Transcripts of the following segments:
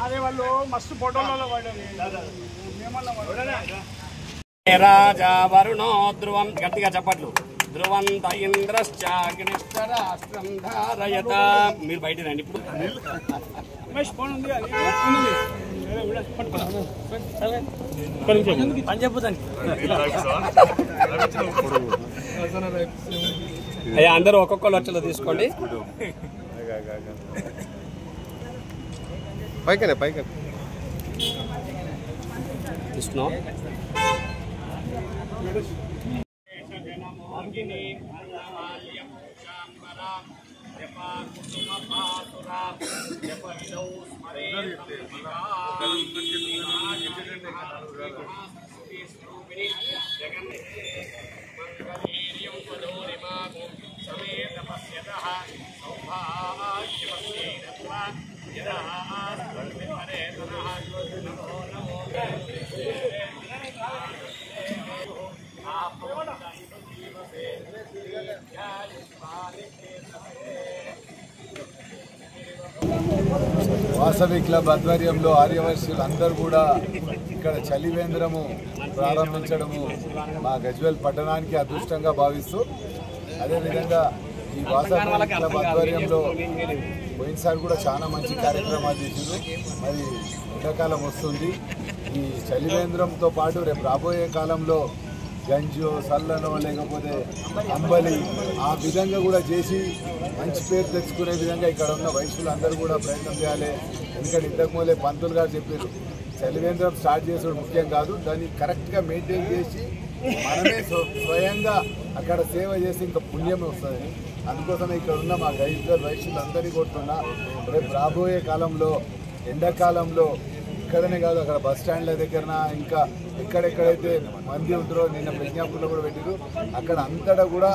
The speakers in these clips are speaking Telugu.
అదే వాళ్ళు మస్తు ఫోటోలలో పడ్డది రాజా వరుణో ధ్రువం గట్టిగా చెప్పట్లు ధ్రువంత ఇంద్రశ్చాగ్నిష్టరాష్ట్రం ధారయత మీరు బయట రండి ఇప్పుడు ఫోన్ ఉంది పని చెప్పుతాను అయ్యా అందరూ ఒక్కొక్కరు వచ్చేలా తీసుకోండి పైకనే తీసుకున్నాం వాసవి క్లబ్ ఆధ్వర్యంలో ఆర్యవైశ్యులు అందరూ కూడా ఇక్కడ చలివేంద్రము ప్రారంభించడము మా గజ్వేల్ పట్టణానికి అదృష్టంగా భావిస్తూ అదేవిధంగా ఈ వాసవి క్లబ్ ఆధ్వర్యంలో పోయినసారి కూడా చాలా మంచి కార్యక్రమాలు చేశారు. మరి ఎండాకాలం వస్తుంది, ఈ చలివేంద్రంతో పాటు రేపు రాబోయే కాలంలో గంజో సల్లనో లేకపోతే అంబలి ఆ విధంగా కూడా చేసి మంచి పేరు తెచ్చుకునే విధంగా ఇక్కడ ఉన్న వైశ్యులందరూ కూడా ప్రయత్నం చేయాలి. ఎందుకంటే ఇంతకుముందే పంతులు గారు చెప్పారు, చలివేంద్రం స్టార్ట్ చేసడం ముఖ్యం కాదు, దాన్ని కరెక్ట్గా మెయింటైన్ చేసి మనమే స్వయంగా అక్కడ సేవ చేసి ఇంకా పుణ్యం వస్తుంది. అందుకోసమే ఇక్కడ ఉన్న మా గైడ్లు వైశ్యులందరినీ కొడుతున్నా రేపు రాబోయే కాలంలో ఎండాకాలంలో ఇక్కడనే కాదు అక్కడ బస్ స్టాండ్ల దగ్గర ఇంకా ఎక్కడెక్కడైతే మంది ఉంటారో నిన్న విజ్ఞాపనలో కూడా పెట్టారు, అక్కడ అంతటా కూడా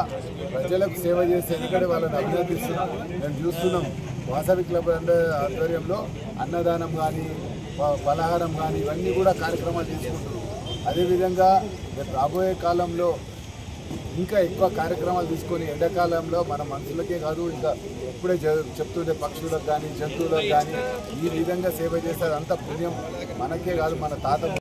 ప్రజలకు సేవ చేసి ఎందుకంటే వాళ్ళని అభినందిస్తున్నాం. మేము చూస్తున్నాం వాసవి క్లబ్ ఆధ్వర్యంలో అన్నదానం కానీ పలహారం కానీ ఇవన్నీ కూడా కార్యక్రమాలు తీసుకుంటారు. అదేవిధంగా రేపు రాబోయే కాలంలో ఇంకా ఎక్కువ కార్యక్రమాలు తీసుకొని ఎండాకాలంలో మన మనుషులకే కాదు ఇంకా ఇప్పుడే చెప్తుంటే పక్షులకు కానీ జంతువులకు కానీ ఈ విధంగా సేవ చేస్తారు. అంత పుణ్యం మనకే కాదు మన తాత